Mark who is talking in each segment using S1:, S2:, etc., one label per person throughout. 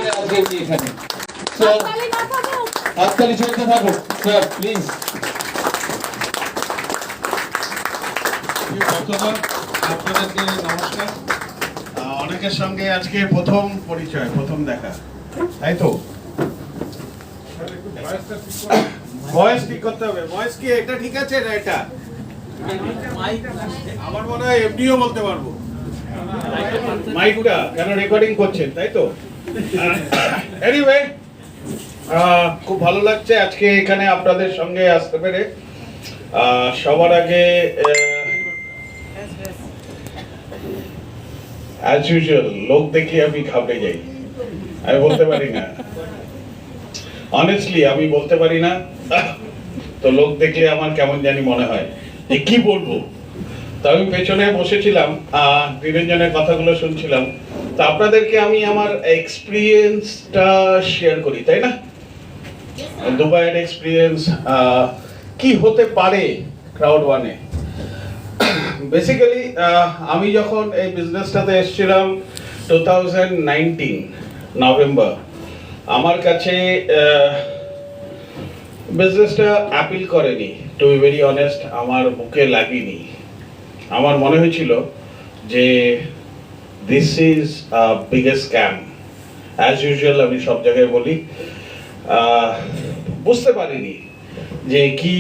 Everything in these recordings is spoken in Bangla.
S1: বলে আজকে উনি এখানে। So হাততালি চলতে থাকুক স্যার প্লিজ।
S2: আপনাদেরকে নমস্কার। অনেকের সঙ্গে আজকে প্রথম পরিচয়, প্রথম দেখা, তাই তো? ভয়েস ঠিক করতে হবে। ভয়েস কি এটা ঠিক আছে না এটা? আমার মনে হয় এমডিও বলতে পারবো। মাইকটা কেন রেকর্ডিং করছেন, তাই তো? এনিওয়ে, খুব ভালো লাগছে আজকে এখানে আপনাদের সঙ্গে আসতে পেরে। সবার আগে অ্যাজ ইউজুয়াল লোক দেখলে আমি ঘাবড়ে যাই, আমি বলতে পারি না, অনেস্টলি আমি বলতে পারি না। তো লোক দেখলে আমার কেমন জানি মনে হয় যে কি বলবো। তো আমি পেছনে বসেছিলাম, নিরঞ্জনের কথাগুলো শুনছিলাম। তো আপনাদেরকে আমি আমার এক্সপিরিয়েন্সটা শেয়ার করি, তাই না? দুবাইয়ের এক্সপিরিয়েন্স কি হতে পারে ক্রাউড ওয়ানে। বেসিক্যালি আমি যখন এই বিজনেসটাতে এসেছিলাম 2019 নভেম্বর, আমার কাছে বিজনেসটা অ্যাপিল করেনি, টু বি ভেরি অনেস্ট। আমার বুকে লাগেনি। আমার মনে হয়েছিল যে this is biggest scam. As usual আমি সব জায়গায় বলি, বুঝতে পারিনি যে কি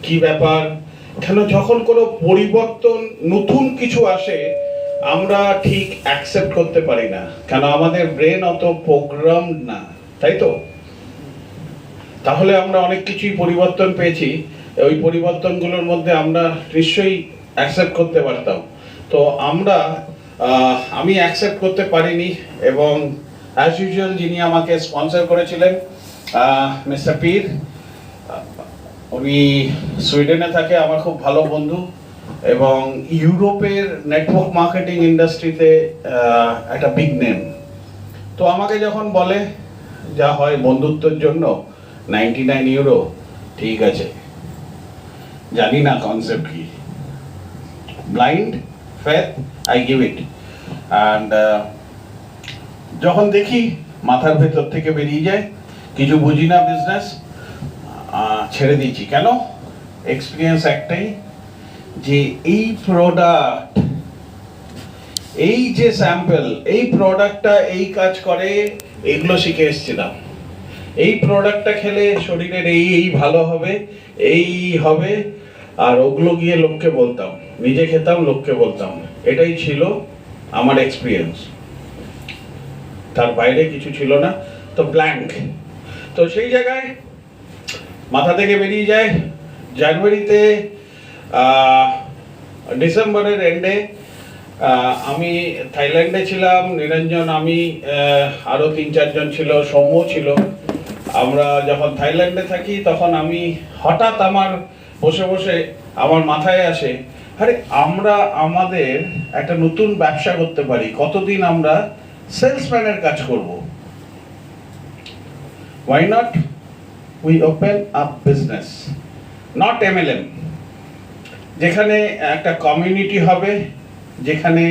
S2: কি ব্যাপার। কেন যখন কোনো পরিবর্তন নতুন কিছু আসে আমরা ঠিক অ্যাকসেপ্ট করতে পারি না, কেন আমাদের ব্রেন অত প্রোগ্রাম না, তাই তো? তাহলে আমরা অনেক কিছুই পরিবর্তন পেয়েছি, ওই পরিবর্তনগুলোর মধ্যে আমরা নিশ্চয়ই অ্যাকসেপ্ট করতে পারতাম। তো আমি অ্যাকসেপ্ট করতে পারিনি। এবং অ্যাজ ইউজুয়াল যিনি আমাকে স্পন্সর করেছিলেন মিস্টার পীর, উনি সুইডেনে থাকে, আমার খুব ভালো বন্ধু এবং ইউরোপের নেটওয়ার্ক মার্কেটিং ইন্ডাস্ট্রিতে একটা বিগ নেম। তো আমাকে যখন বলে যা হয় বন্ধুত্বের জন্য 99 ইউরো, ঠিক আছে, জানি না কনসেপ্ট কি, blind faith, I give it. And যখন দেখি মাথার ভেতর থেকে বেরিয়ে যায়, কিছু বুঝি না বিজনেস, ছেড়ে দিয়েছি। কেন? এক্সপিরিয়েন্স একটাই, যে এই প্রোডাক্ট, এই যে স্যাম্পল, এই প্রোডাক্টটা এই কাজ করে, এগুলো শিখে এসেছিলাম। এই প্রোডাক্টটা খেলে শরীরের এই ভালো হবে, এই হবে, আর ওগুলো গিয়ে লোককে বলতাম, নিজে খেতাম, লোককে বলতাম। এটাই ছিল আমার এক্সপিরিয়েন্স, তার বাইরে কিছু ছিল না। তো ব্ল্যাঙ্ক। তো সেই জায়গায় মাথা থেকে বেরিয়ে যায়। জানুয়ারিতে, ডিসেম্বরের এন্ডে আমি থাইল্যান্ডে ছিলাম, নিরঞ্জন, আমি, আরও 3-4 জন ছিল, সৌম্য ছিল। আমরা যখন থাইল্যান্ডে থাকি তখন আমি হঠাৎ আমার বসে বসে আমার মাথায় আসে, আরে আমরা আমাদের একটা নতুন ব্যবসা করতে পারি, কতদিন আমরা সেলসম্যানের কাজ করব, why not we open a business, not MLM, যেখানে একটা কমিউনিটি হবে, যেখানে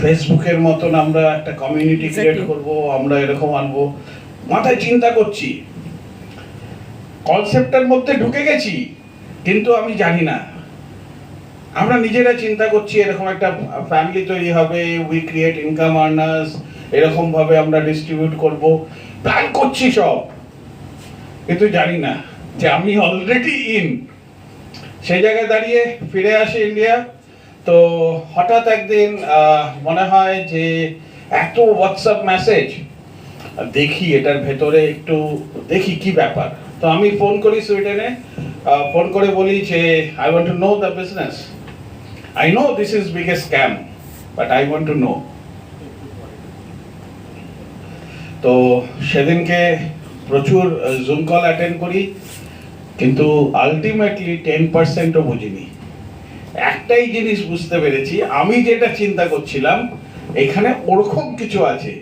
S2: ফেসবুকের মতন আমরা একটা কমিউনিটি ক্রিয়েট করব, আমরা এরকম আনবো। মাথায় চিন্তা করছি, কনসেপ্টের মধ্যে ঢুকে গেছি, কিন্তু আমি জানি না। আমরা নিজেরা চিন্তা করছি এরকম একটা ফ্যামিলি তৈরি হবে, উই ক্রিয়েট ইনকাম আর্নার্স, এরকম ভাবে আমরা ডিস্ট্রিবিউট করব, প্ল্যান করছি সব, কিন্তু জানি না যে আমি অলরেডি ইন। সেই জায়গায় দাঁড়িয়ে ফিরে আসি ইন্ডিয়া। তো হঠাৎ একদিন মনে হয় যে এত হোয়াটসঅ্যাপ মেসেজ, দেখি এটার ভেতরে একটু দেখি কি ব্যাপার। তো আমি ফোন করি সুইডেনে, ফোন করে বলি যে I want to know the business, I know this is biggest scam, but I want to know. তো সেদিনকে প্রচুর জুম কল অ্যাটেন্ড করি, কিন্তু আলটিমেটলি 10%ও বুঝিনি। একটাই জিনিস বুঝতে পেরেছি, আমি যেটা চিন্তা করছিলাম এখানে ওরকম কিছু আছে।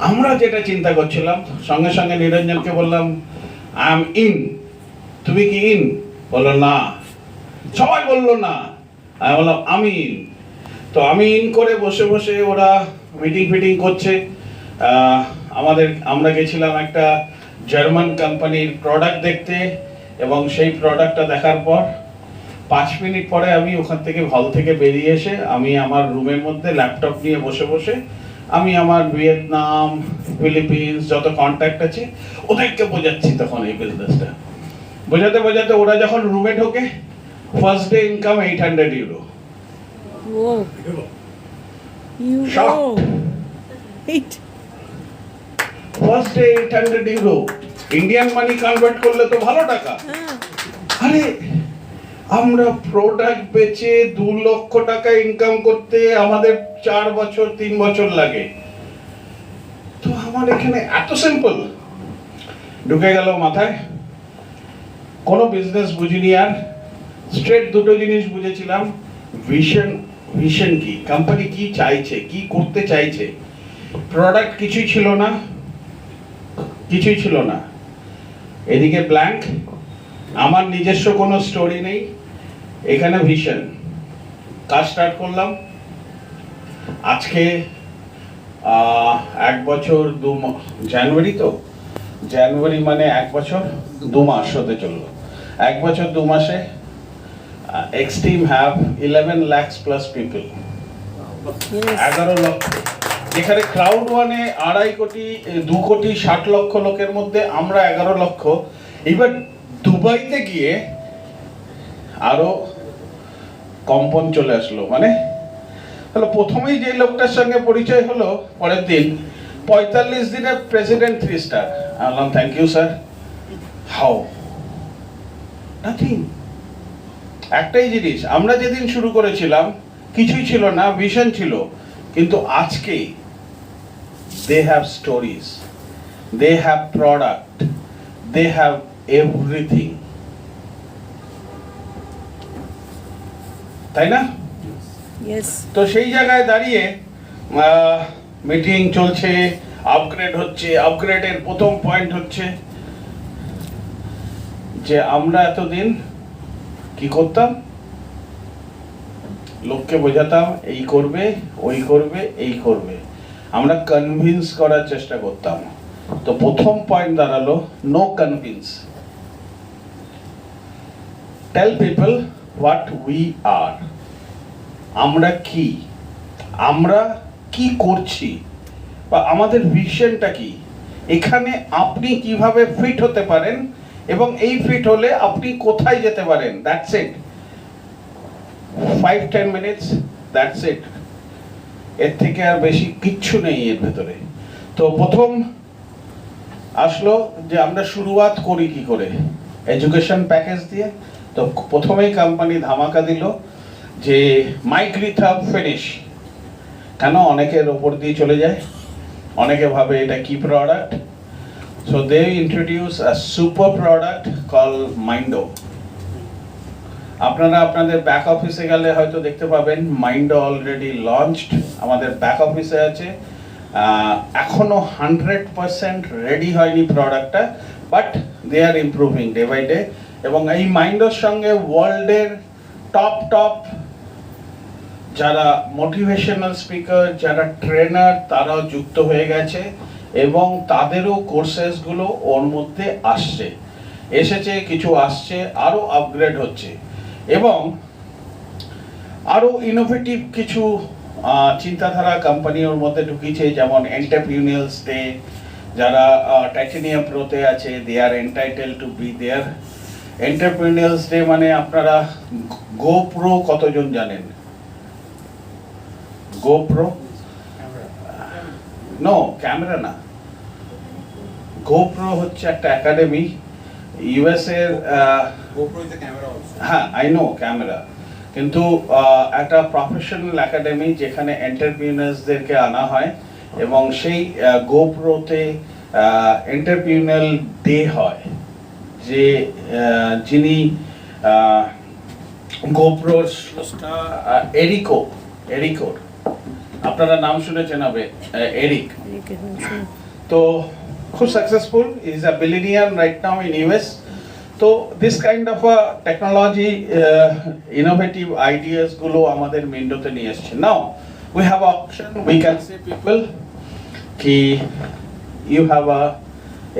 S2: আমরা যেটা চিন্তা করছিলাম, সঙ্গে সঙ্গে নিরঞ্জনকে বললাম আই এম ইন, তুমি কি ইন? বললো না। সবাই বললো না, আমি বললাম আমি ইন। তো আমি ইন করে বসে বসে ওরা মিটিং ফিটিং করছে। আমরা গেছিলাম একটা জার্মান কোম্পানির প্রোডাক্ট দেখতে, এবং সেই প্রোডাক্টটা দেখার পর 5 মিনিট পরে আমি ওখান থেকে হল থেকে বেরিয়ে এসে আমি আমার রুমের মধ্যে ল্যাপটপ নিয়ে বসে বসে আমি আমার ভিয়েতনাম, ফিলিপিন্স যত কন্ট্যাক্ট আছে ওদেরকে বোঝাচ্ছি তখন এই বিজনেসটা। বোঝাতে বোঝাতে ওরা যখন রুমে ঢোকে, first day income 800 euro.
S3: Whoa. You
S2: Shock.
S3: know. Eight.
S2: First day 800 euro, Indian money convert করলে তো ভালো টাকা। আরে আমরা প্রোডাক্ট বেচে 2 লক্ষ টাকা ইনকাম করতে আমাদের 4 বছর 3 বছর লাগে, তো আমার এখানে এত সিম্পল। ঢুকে গেল মাথায়, কোনো বিজনেস বুঝিনি আর, স্ট্রেট দুটো জিনিস বুঝেছিলাম, ভিশন কি, কোম্পানি কি চাইছে, কি করতে চাইছে। প্রোডাক্ট কিছুই ছিল না, এদিকে ব্ল্যাঙ্ক, আমার নিজস্ব কোনো স্টোরি নেই, এখানে ভিশন। কাজ স্টার্ট করলাম, আজকে 1 বছর 2 মাস, জানুয়ারি মানে 1 বছর 2 মাস হতে চললো। 1 বছর 2 মাসে X-Team have 11 lakhs plus people, 11 লক্ষ। যেখানে ক্রাউড ওয়ানে 2.5 কোটি 2 কোটি 60 লক্ষ লোকের মধ্যে আমরা 11 লক্ষ। এবার দুবাইতে গিয়ে আরো কম্পন চলে আসলো, মানে হলো প্রথমেই যে লোকটার সঙ্গে পরিচয় হলো, পরের দিন 45 দিনে প্রেসিডেন্ট 3 স্টার। আমি বললাম thank you sir. How? Nothing. একটাই জিনিস, আমরা যেদিন শুরু করেছিলাম কিছুই ছিল না, ভিশন ছিল, কিন্তু আজকে they have stories, they have product, they have everything, তাই না?
S3: Yes.
S2: তো সেই জায়গায় দাঁড়িয়ে মিটিং চলছে, আপগ্রেড হচ্ছে। আপগ্রেডের প্রথম পয়েন্ট হচ্ছে যে আমরা এতদিন কি করতাম, লোককে বোঝাতাম এই করবে, ওই করবে, এই করবে, আমরা কনভিন্স করার চেষ্টা করতাম। তো প্রথম পয়েন্ট দাঁড়ালো no convince, tell people what we are, আমরা কি করছি, বা আমাদের ভিশনটা কি, এখানে আপনি কিভাবে ফিট হতে পারেন, এবং এই ফিট হলে আপনি কোথায় যেতে পারেন। That's it, 5-10 minutes, that's it, এর থেকে আর বেশি কিচ্ছু নেই এর ভেতরে। তো প্রথম আসলো যে আমরা শুরুয়াত করি কি করে, এডুকেশন প্যাকেজ দিয়ে। তো প্রথমেই কোম্পানি ধামাকা দিল যে মাইগ্রিথাব ফিনিশ। কেন? অনেকের ওপর দিয়ে চলে যায়, অনেকে ভাবে এটা কি product. So they introduce a super product call Mindo. আপনারা আপনাদের ব্যাক অফিসে গেলে হয়তো দেখতে পাবেন মাইন্ডো অলরেডি লঞ্চড, আমাদের ব্যাক অফিসে আছে। এখনো 100% রেডি হয়নি প্রোডাক্টটা, but they are improving day by day. এবং এই মাইন্ডোর সঙ্গে ওয়ার্ল্ডের টপ যারা মোটিভেশনাল স্পিকার, যারা ট্রেনার, তারাও যুক্ত হয়ে গেছে, এবং তাদেরও কোর্সেসগুলো ওর মধ্যে এসেছে, কিছু আসছে, আরো আপগ্রেড হচ্ছে, এবং আরো ইনোভেটিভ কিছু চিন্তাধারা কোম্পানি ওর মধ্যে ঢুকিয়েছে। যেমন এন্টারপ্রিনিউরিয়ালস ডে, যারা টাইটানিয়াম প্রোতে আছে, they are entitle to be there. Entrepreneurials day মানে আপনারা গোপ্রো কতজন জানেন? গোপ্রো নো, ক্যামেরা না, গোপ্রো হচ্ছে একটা একাডেমি ইউএস এর। হ্যাঁ, আই নো ক্যামেরা, কিন্তু একটা প্রফেশনাল একাডেমি যেখানে এন্টারপ্রিনিউরসদেরকে আনা হয়, এবং সেই গোপ্রোতে এন্টারপ্রিনিউরিয়াল ডে হয়। যে যিনি গোপ্রোর এরিকোর, আপনারা নাম শুনেছেন হবে, এরিক। তো খুব successful, is a billionaire right now in US. তো this kind of a technology, innovative ideas গুলো আমাদের মিন্ডোতে নিয়ে এসছে। নাও we have an option. We can say people ki you have a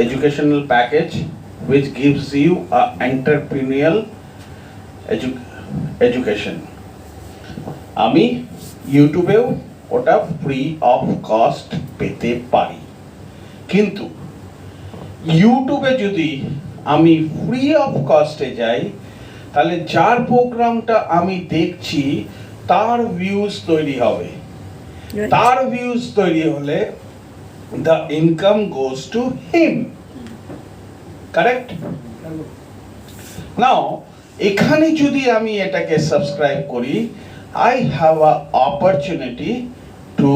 S2: educational package which gives you a entrepreneurial education. আমি ইউটিউবেও ওটা ফ্রি অফ কস্ট পেতে পারি, কিন্তু ইউটিউবে যদি আমি ফ্রি অফ কস্টে যাই তাহলে যার প্রোগ্রামটা আমি দেখছি তার ভিউজ তৈরি হবে,
S3: Right.
S2: তার ভিউজ তৈরি হলে the income goes to him, correct? Now এখানে যদি আমি এটাকে সাবস্ক্রাইব করি, I have a opportunity to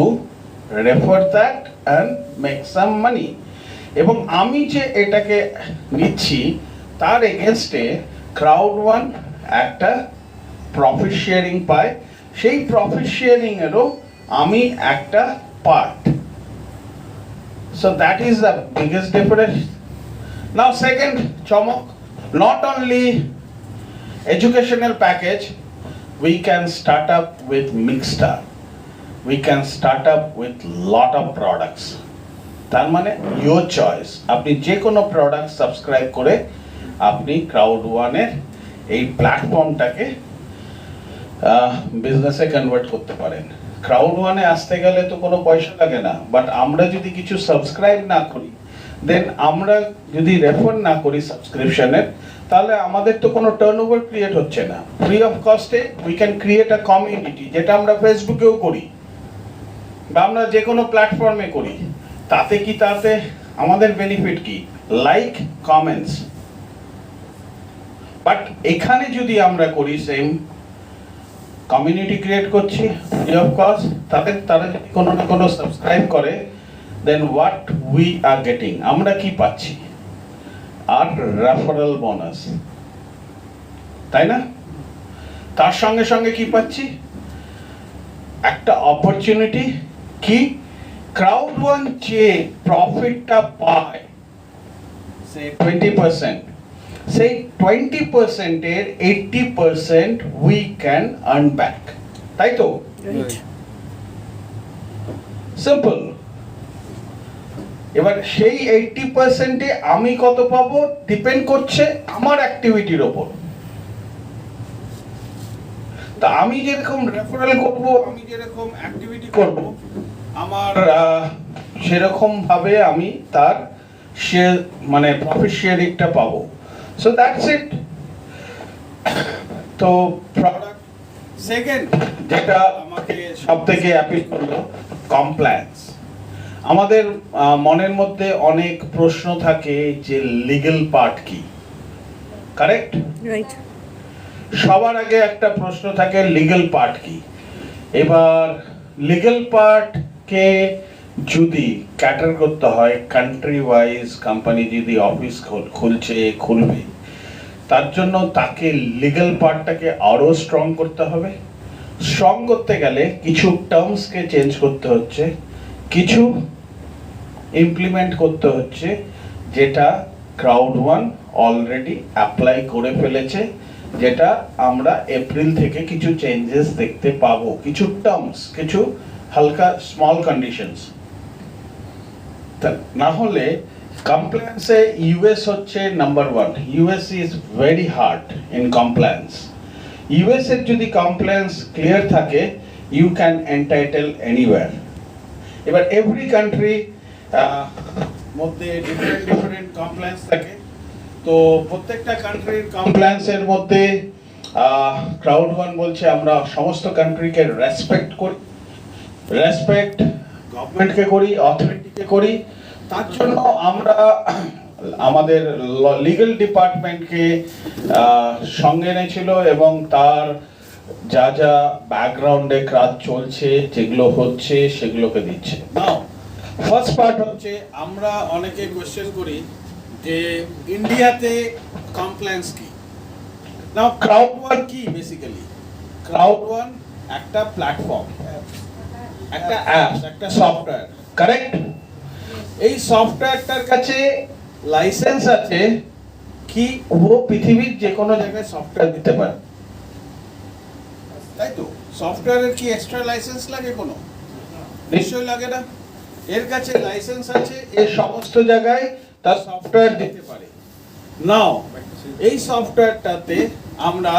S2: refer that and make some money. এবং আমি যে এটাকে নিচ্ছি তার এগেনস্টে Crowd1 একটা প্রফিট শেয়ারিং পায়, সেই প্রফিট শেয়ারিং এরও আমি একটা part. So that is the biggest difference. Now second চমক, not only educational package, we can start up with Mixstar, we can start up with lot of products. তার মানে your choice, আপনি যে কোনো প্রোডাক্ট সাবস্ক্রাইব করে আপনি Crowd1 এর এই প্ল্যাটফর্মটাকে বিজনেসে কনভার্ট করতে পারেন. Crowd1 এ আসতে গেলে তো কোনো পয়সা লাগে না, বাট আমরা যদি কিছু সাবস্ক্রাইব না করি, দেন আমরা যদি রেফার না করি সাবস্ক্রিপশনের, তাহলে আমাদের তো কোনো টার্নওভার ক্রিয়েট হচ্ছে না. ফ্রি অফ কস্টে we can create a community, যেটা আমরা ফেসবুকেও করি বা আমরা যে কোনো প্ল্যাটফর্মে করি. তাতে আমাদের বেনিফিট কি? Like, comments. বাট এখানে যদি আমরা করি সেম কমিউনিটি ক্রিয়েট করছি ফ্রি অফ কস্ট, তারা যদি কোনো না কোনো সাবস্ক্রাইব করে, দেন হোয়াট উই আর গেটিং, আমরা কি পাচ্ছি? আর রেফারেল বোনাস, তাই না? তার সঙ্গে সঙ্গে কি পাচ্ছি? একটা অপরচুনিটি কি Crowd1 যে প্রফিটটা পায় সে 20%, সেই 20% এর 80% we can earn back, তাই তো?
S3: Right.
S2: সিম্পল. এবার সেই 80% এ আমি কত পাবো ডিপেন্ড করছে আমার অ্যাক্টিভিটির ওপর. তা আমি যেরকম রেফারেল করব, আমি যেরকম অ্যাক্টিভিটি করব, আমার সেরকম ভাবে আমি তার শেয়ার মানে প্রফিট শেয়ারিংটা পাবো. So that's it. তো প্রোডাক্ট সেকেন্ড যেটা আমাকে সবথেকে অ্যাপিল করলো, কমপ্লায়েন্স. আমাদের মনের মধ্যে অনেক প্রশ্ন থাকে যে লিগ্যাল পার্ট কি, কারেক্ট?
S3: Right.
S2: সবার আগে একটা প্রশ্ন থাকে লিগ্যাল পার্ট কি. এবার লিগ্যাল পার্টকে যদি ক্যাটার করতে হয় কান্ট্রি ওয়াইজ, কোম্পানি যদি অফিস খুলবে, তার জন্য তাকে লিগ্যাল পার্টটাকে আরো স্ট্রং করতে হবে. স্ট্রং করতে গেলে কিছু টার্মসকে চেঞ্জ করতে হচ্ছে, কিছু ইমপ্লিমেন্ট করতে হচ্ছে, যেটা Crowd1 অলরেডি অ্যাপ্লাই করে ফেলেছে, যেটা আমরা এপ্রিল থেকে কিছু চেঞ্জেস দেখতে পাবো, কিছু টার্মস, কিছু হালকা স্মল কন্ডিশনস. না হলে কমপ্লায়েন্সে ইউএস হচ্ছে number 1. US is very hard in compliance. US এর যদি কমপ্লায়েন্স ক্লিয়ার থাকে, ইউ ক্যান এন্টাইটেল এনিওয়্যার. এবার এভরি কান্ট্রি মধ্যে ডিফারেন্ট কমপ্লায়েন্স থাকে. তো প্রত্যেকটা কান্ট্রির কমপ্লায়েন্সের মধ্যে Crowd1 বলছে আমরা সমস্ত কান্ট্রিকে রেসপেক্ট করি, রেসপেক্ট গভর্নমেন্টকে করি, অথরিটিকে করি. তার জন্য আমরা আমাদের লিগ্যাল ডিপার্টমেন্টকে সঙ্গে এনেছিল এবং তার যা যা ব্যাকগ্রাউন্ডে কাজ চলছে, যেগুলো হচ্ছে, সেগুলোকে দিচ্ছে. নাও ফার্স্ট পার্ট হচ্ছে, আমরা অনেকে কোয়েশ্চেন করি যে ইন্ডিয়াতে কমপ্লায়েন্স কি. নাও Crowd1 কি বেসিক্যালি? Crowd1 একটা প্ল্যাটফর্ম, একটা অ্যাপ, একটা সফটওয়্যার, কারেক্ট? এই সফটওয়্যারটার কাছে লাইসেন্স আছে কি ও পৃথিবীর যে কোনো জায়গায় সফটওয়্যার দিতে পারে, তাই তো? সফটওয়্যারের কি এক্সট্রা লাইসেন্স লাগে কোনো? নিশ্চয়ই লাগে না। এর কাছে লাইসেন্স আছে, এর সমস্ত জায়গায় তার সফটওয়্যার দিতে পারে। নাও এই সফটওয়্যারটাতে আমরা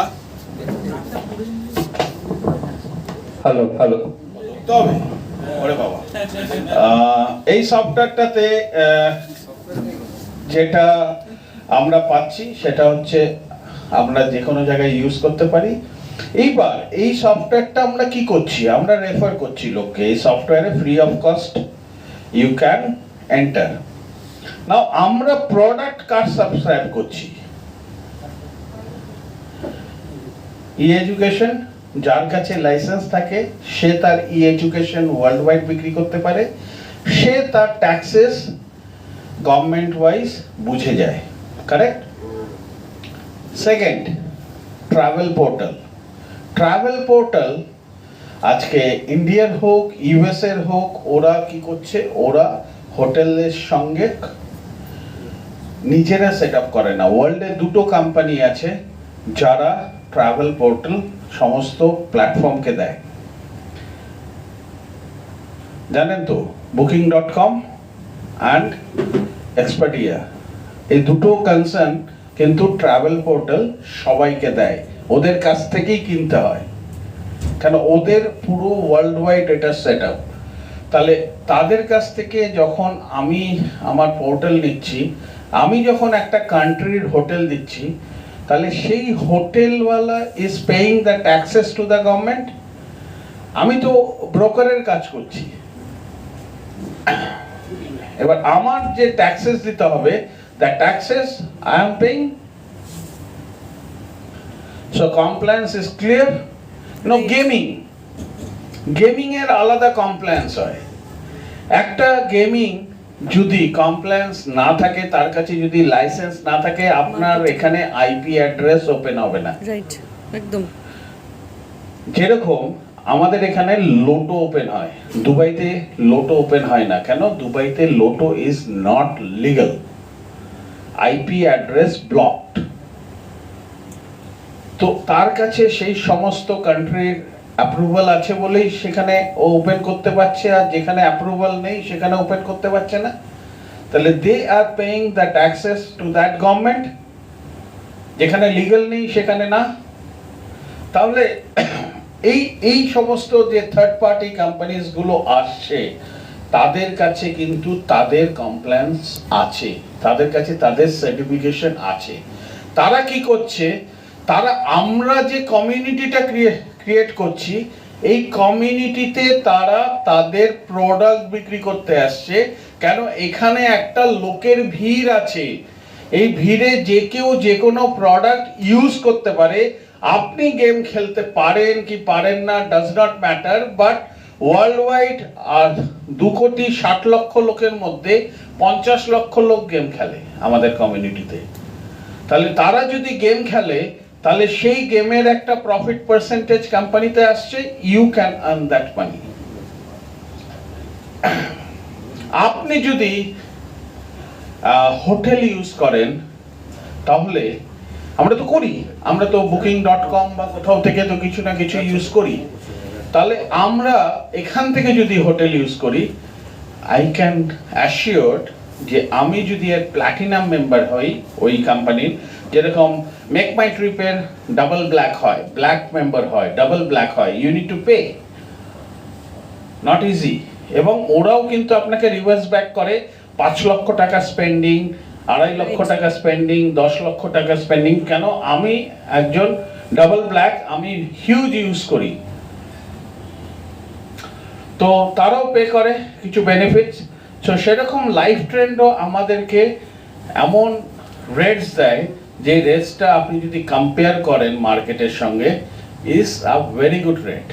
S2: হ্যালো তবে ওরে বাবা এই সফটওয়্যারটাতে যেটা আমরা পাচ্ছি সেটা হচ্ছে আমরা যে কোনো জায়গায় ইউজ করতে পারি। এইবার এই সফটওয়্যারটা আমরা কি করছি, আমরা রেফার করছি লোককে এই সফটওয়্যারে free of cost you can enter. Now আমরা প্রোডাক্ট কার্ড সাবস্ক্রাইব করছি। ই এডুকেশন, যার কাছে লাইসেন্স থাকে সে তার ই এডুকেশন ওয়ার্ল্ড ওয়াইড বিক্রি করতে পারে, সে তার ট্যাক্সেস গভর্নমেন্ট ওয়াইজ বুঝে যায়, correct? Second, travel portal. Travel portal আজকে ইন্ডিয়ার হোক ইউএস এর হোক, ওরা কি করছে, ওরা হোটেলের সঙ্গে নিজেরা সেট আপ করে না। ওয়ার্ল্ডে দুটো কোম্পানি আছে যারা ট্রাভেল পোর্টাল সমস্ত প্ল্যাটফর্মকে দেয়, জানেন তো, Booking.com অ্যান্ড এক্সপেডিয়া। এই দুটো কনসার্ন কিন্তু ট্রাভেল পোর্টাল সবাইকে দেয়, ওদের কাছ থেকেই কিনতে হয়, কেন ওদের পুরো ওয়ার্ল্ড ওয়াইড এটা সেট আপ। তাহলে তাদের কাছ থেকে যখন আমি আমার পোর্টাল নিচ্ছি, আমি যখন একটা কান্ট্রির হোটেল দিচ্ছি, তাহলে সেই হোটেলওয়ালা is paying the taxes to the government. আমি তো ব্রোকারের কাজ করছি, এবার আমার যে ট্যাক্সেস দিতে হবে, the taxes I am paying. So compliance is clear. No gaming এর আলাদা কমপ্লায়েন্স হয়। একটা গেমিং যদি কমপ্লায়েন্স না থাকে, তার কাছে যদি লাইসেন্স না থাকে, আপনার এখানে আইপি অ্যাড্রেস ওপেন হবে না।
S3: রাইট, একদম।
S2: যেরকম আমাদের এখানে লোটো ওপেন হয়, দুবাইতে লোটো ওপেন হয় না কেন? দুবাইতে lotto is not legal, IP address blocked. তো তার কাছে সেই সমস্ত কান্ট্রির অ্যাপ্রুভাল আছে বলেই সেখানে ও ওপেন করতে পারছে, আর যেখানে অ্যাপ্রুভাল নেই সেখানে ওপেন করতে পারছে না। তাহলে they are paying the taxes to that government, যেখানে লিগাল নেই সেখানে না। তাহলে এই সমস্ত যে থার্ড পার্টি কোম্পানিজ গুলো আসছে, তাদের কাছে কিন্তু তাদের কমপ্লায়েন্স আছে, তাদের কাছে তাদের সার্টিফিকেশন আছে। তারা কি করছে, তারা আমরা যে কমিউনিটিটা ক্রিয়েট করছি, এই কমিউনিটিতে তারা তাদের প্রোডাক্ট বিক্রি করতে আসছে। কেন? এখানে একটা লোকের ভিড় আছে, এই ভিড়ে যে কেউ যে কোনো প্রোডাক্ট ইউজ করতে পারে। আপনি গেম খেলতে পারেন কি পারেন না, does not matter, but worldwide আর 2,60,00,000 লোকের মধ্যে 50 লক্ষ লোক গেম খেলে আমাদের কমিউনিটিতে। তাহলে তারা যদি গেম খেলে, তাহলে সেই গেমের একটা প্রফিট পার্সেন্টেজ কোম্পানিতে আসছে, you can earn that money. আপনি যদি হোটেল ইউজ করেন, তাহলে আমরা তো করি, আমরা তো Booking.com বা কোথাও থেকে তো কিছু না কিছু ইউজ করি। তাহলে আমরা এখান থেকে যদি হোটেল ইউজ করি, আই ক্যান অ্যাসিওর যে আমি যদি এর প্ল্যাটিনাম মেম্বার হই ওই কোম্পানির, যেরকম মেক মাই ট্রিপের ডাবল ব্ল্যাক হয়, ব্ল্যাক মেম্বার হয়, ডাবল ব্ল্যাক হয়, you need to pay, not easy. এবং ওরাও কিন্তু আপনাকে রিভার্স ব্যাক করে 5 লক্ষ টাকা স্পেন্ডিং, 2.5 লক্ষ টাকা স্পেন্ডিং, 10 লক্ষ টাকা স্পেন্ডিং। কেন? আমি একজন ডাবল ব্ল্যাক, আমি হিউজ ইউজ করি, তো তারাও পে করে কিছু বেনিফিটস। সো সেরকম লাইফ ট্রেন্ডও আমাদেরকে এমন রেটস দেয়, যে রেটসটা আপনি যদি কম্পেয়ার করেন মার্কেটের সঙ্গে, is a very good rate.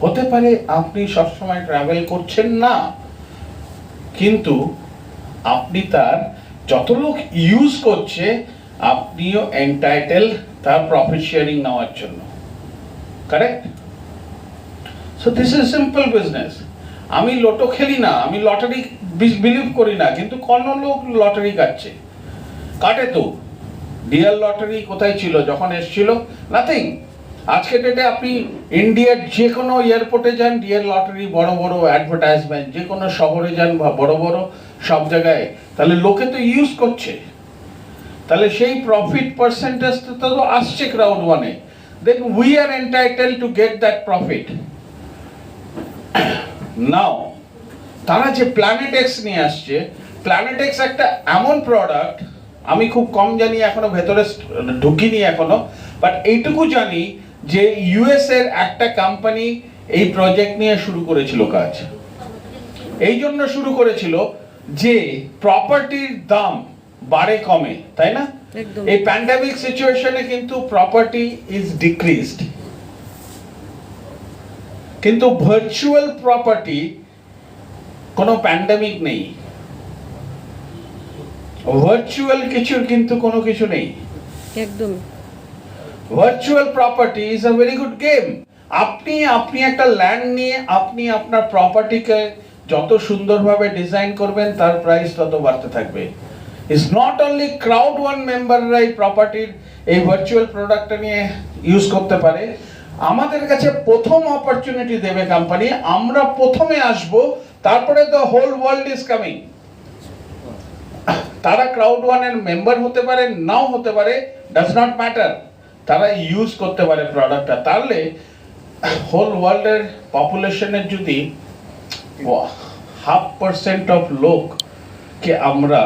S2: হতে পারে আপনি সবসময় ট্রাভেল করছেন না, কিন্তু আপনি তার যত লোক ইউজ করছে, আপনিও এন্টাইটেল তার প্রফিট শেয়ারিং নেওয়ার জন্য, correct? So this is simple business. আমি লোটো খেলি না, আমি লটারি বিলিভ করি না, কিন্তু কোন লোক লটারি কাটে তো। ডিএল লটারি কোথায় ছিল যখন এসেছিল? নাথিং। আজকে ডেটে আপনি ইন্ডিয়ার যে কোনো এয়ারপোর্টে যান, ডিয়ার লটারি, বড় বড় অ্যাডভার্টাইজমেন্ট, যে কোনো শহরে যান বা বড় বড় সব জায়গায়, তাহলে লোকে তো ইউজ করছে, তাহলে সেই প্রফিট পার্সেন্টেজটা তো আসছে ক্রাউড ওয়ানে, then we are entitle to get that profit. Now তারা যে প্ল্যানেট এক্স নিয়ে আসছে, প্ল্যানেট এক্স একটা এমন প্রোডাক্ট, আমি খুব কম জানি, এখনো ভেতরে ঢুকিনি এখনো, বাট এইটুকু জানি যে ইউএস এর একটা কোম্পানি এই প্রজেক্ট নিয়ে শুরু করেছিল কাজ। এই জন্য শুরু করেছিল যে প্রপার্টির দাম বাড়ে কমে, তাই না?
S3: একদম।
S2: এই প্যান্ডেমিক সিচুয়েশনে কিন্তু প্রপার্টি ইজ ডিক্রিজড, কিন্তু ভার্চুয়াল প্রপার্টি কোনো প্যান্ডেমিক নেই, ভার্চুয়াল কিছুর কিন্তু কোনো কিছু নেই।
S3: একদম।
S2: Virtual property is a very good game. আপনি একটা ল্যান্ড নিয়ে আপনি আপনার প্রপার্টিকে যত সুন্দরভাবে ডিজাইন করবেন, তার প্রাইস তত বাড়তে থাকবে। Is not only Crowd One মেম্বাররাই প্রপার্টির এই ভার্চুয়াল প্রোডাক্টটা নিয়ে ইউজ করতে পারে। আমাদের কাছে প্রথম অপরচুনিটি দেবে কোম্পানি, আমরা প্রথমে আসব, তারপরে the whole world is coming. তারা ক্রাউড ওয়ানের মেম্বার হতে পারে, নাও হতে পারে, ডাজ নট ম্যাটার, তারা ইউজ করতে পারে প্রোডাক্টটা। তাহলে হোল ওয়ার্ল্ডের পপুলেশনের যদি 0.5% অফ লোককে আমরা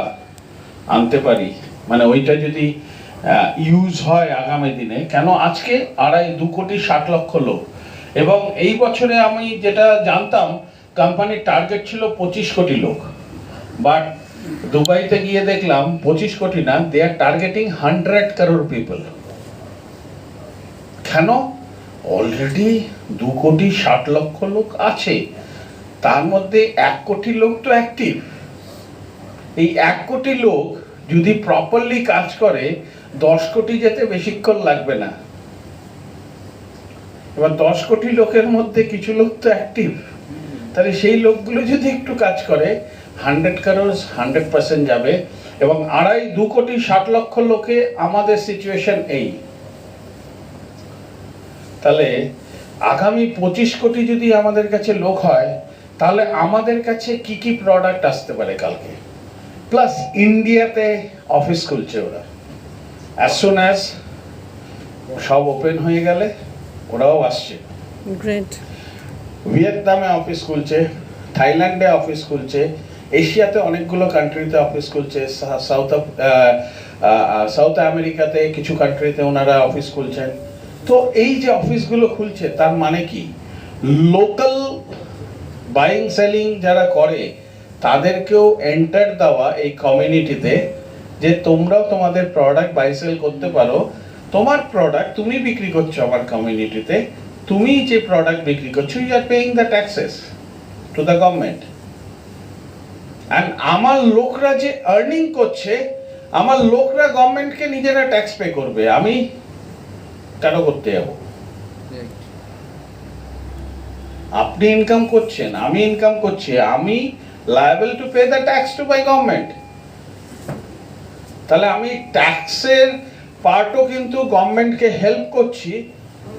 S2: আনতে পারি, মানে ওইটা যদি ইউজ হয় আগামী দিনে, কেন আজকে 2.5 কোটি 60 লক্ষ লোক, এবং এই বছরে আমি যেটা জানতাম কোম্পানির টার্গেট ছিল 25 কোটি লোক, বাট দুবাইতে গিয়ে দেখলাম 25 কোটি না, দে আর টার্গেটিং 100 crore পিপল। কেন? অলরেডি 2 কোটি 60 লক্ষ লোক আছে, তার মধ্যে 1 কোটি লোক তো অ্যাক্টিভ। এই 1 কোটি লোক যদি প্রপারলি কাজ করে, 10 কোটি যেতে বেশিক্ষণ লাগবে না। এবার 10 কোটি লোকের মধ্যে কিছু লোক তো অ্যাক্টিভ, তাহলে সেই লোকগুলো যদি একটু কাজ করে, 100 crore 100% যাবে। এবং 2 কোটি 60 লক্ষ লোকে আমাদের সিচুয়েশন এই, তাহলে আগামী 25 কোটি যদি আমাদের কাছে লোক হয়, তাহলে আমাদের কাছে কি কি প্রোডাক্ট আসতে পারে কালকে। প্লাস ইন্ডিয়াতে অফিস খুলছে ওরা, অ্যাজ সুন অ্যাজ সব ওপেন হয়ে গেলে ওরাও আসছে।
S3: গ্রেট।
S2: ভিয়েতনামে অফিস খুলছে, থাইল্যান্ডে অফিস খুলছে, এশিয়াতে অনেকগুলো কান্ট্রিতে অফিস খুলছে, সাউথ আমেরিকাতে কিছু কান্ট্রিতে ওনারা অফিস খুলছেন। তো এই যে অফিসগুলো খুলছে, তার মানে কি, লোকাল বাইং সেলিং যারা করে তাদেরকেও এন্টার দেওয়া এই কমিউনিটিতে, যে তোমরাও তোমাদের প্রোডাক্ট বাই সেল করতে পারো, তোমার প্রোডাক্ট তুমি বিক্রি করছো আমার কমিউনিটিতে, তুমি যে প্রোডাক্ট বিক্রি করছো, you are paying the taxes to the government. And আমার লোকরা যে আর্নিং করছে, আমার লোকরা গভর্নমেন্টকে নিজেরা ট্যাক্স পে করবে, আমি কেন করতে যাব? আপনি ইনকাম করছেন, আমি ইনকাম করছি, আমি liable to pay the tax to my government. তাহলে আমি ট্যাক্সের পার্টও কিন্তু গভর্নমেন্টকে হেল্প করছি।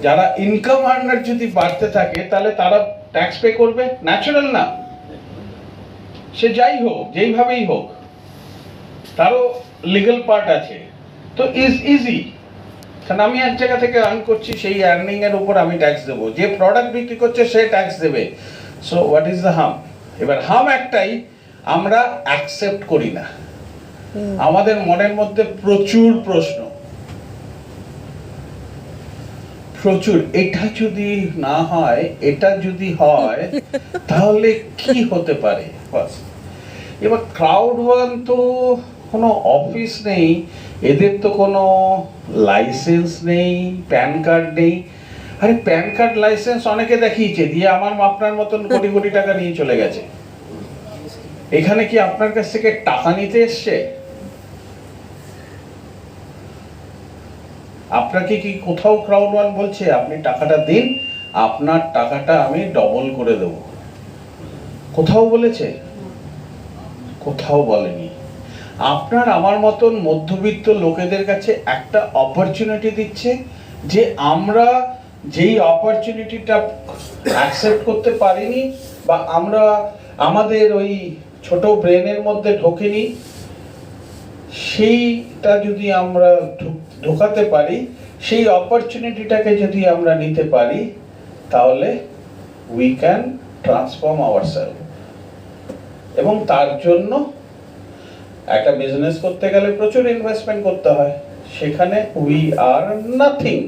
S2: যারা ইনকাম আর্নার যদি বাড়তে থাকে, তাহলে তারা ট্যাক্স পে করবে, ন্যাচারাল না? সে যাই হোক, যেইভাবেই হোক, তারও লিগ্যাল পার্ট আছে। তো ইজি, কারণ আমি এক জায়গা থেকে আর্ন করছি, সেই আর্নিং এর উপর আমি ট্যাক্স দেবো, যে প্রোডাক্ট বিক্রি করছে সে ট্যাক্স দেবে। So what is the harm? এবার হার্ম একটাই, আমরা অ্যাকসেপ্ট করি না। আমাদের মনের মধ্যে প্রচুর প্রশ্ন, প্রচুর, এটা যদি না হয়, এটা যদি হয়, তাহলে কি হতে পারে। এবার ক্রাউড ওয়ান তো কোনো অফিস নেই, এদের তো কোনো লাইসেন্স নেই, প্যান কার্ড নেই। আরে প্যান কার্ড লাইসেন্স অনেকে দেখিয়েছে, দিয়ে আমার আপনার মতন কোটি কোটি টাকা নিয়ে চলে গেছে। এখানে কি আপনার কাছ থেকে টাকা নিতে এসছে? আপনাকে কি কোথাও ক্রাউড ওয়ান বলছে আপনি টাকাটা দিন, আপনার টাকাটা আমি ডবল করে দেব? কোথাও বলেছে? কোথাও বলেনি। আপনার আমার মতন মধ্যবিত্ত লোকেদের কাছে একটা অপরচুনিটি দিচ্ছে, যে আমরা যেই অপরচুনিটিটা অ্যাকসেপ্ট করতে পারিনি বা আমরা আমাদের ওই ছোট ব্রেনের মধ্যে ঢোকেনি, সেইটা যদি আমরা ঢোকাতে পারি, সেই অপরচুনিটিটাকে যদি আমরা নিতে পারি, তাহলে উই ক্যান ট্রান্সফর্ম আওয়ারসেলফ। এবং তার জন্য একটা বিজনেস করতে গেলে প্রচুর ইনভেস্টমেন্ট করতে হয়, সেখানে উই আর নাথিং।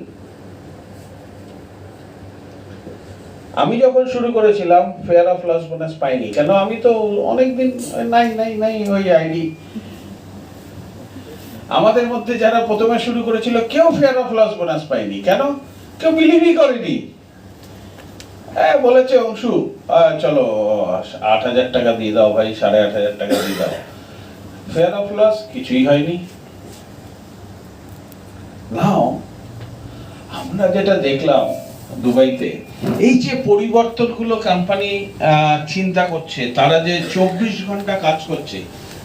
S2: আমি যখন শুরু করেছিলাম ফেয়ার অফ লস বোনাস পাইনি, কেন আমি তো অনেকদিন নাই ওই আইডি। আমাদের মধ্যে যারা প্রথমে শুরু করেছিল কেউ ফেয়ার অফ লস বোনাস পায়নি, কেন? কেউ বিলিভই করেনি। হ্যাঁ, বলেছে অংশু চলো 8,000 টাকা দিয়ে দাও ভাই, 8,500 টাকা দিয়ে দাও। ফেয়ার অফ লস কিছুই হয়নি। নাও আমরা যেটা দেখলাম দুবাইতে, এই যে পরিবর্তনগুলো কোম্পানি চিন্তা করছে, তারা যে 24 ঘন্টা কাজ করছে,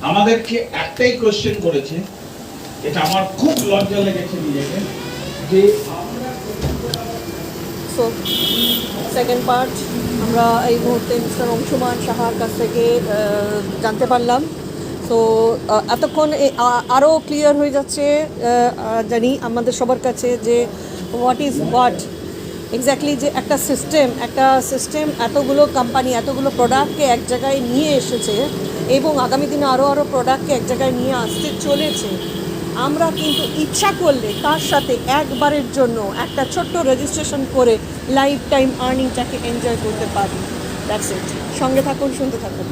S2: আমাদেরকে একটাই কোশ্চেন করেছে, এটা আমার খুব লজ্জা লেগেছে নিজেকে, যে আমরা
S3: সো সেকেন্ড পার্ট আমরা এই মুহূর্তে মিস্টার অংশুমান সাহার কাছ থেকে জানতে পারলাম। তো এতক্ষণ আরও ক্লিয়ার হয়ে যাচ্ছে জানি আমাদের সবার কাছে যে হোয়াট ইজ হোয়াট এক্স্যাক্টলি, যে একটা সিস্টেম এতগুলো কোম্পানি এতগুলো প্রোডাক্টকে এক জায়গায় নিয়ে এসেছে এবং আগামী দিনে আরও প্রোডাক্টকে এক জায়গায় নিয়ে আসতে চলেছে। আমরা কিন্তু ইচ্ছা করলে তার সাথে একবারের জন্য একটা ছোট্ট রেজিস্ট্রেশন করে লাইফ টাইম আর্নিংটাকে এনজয় করতে পারি। That's it. সঙ্গে থাকুন, শুনতে থাকুন।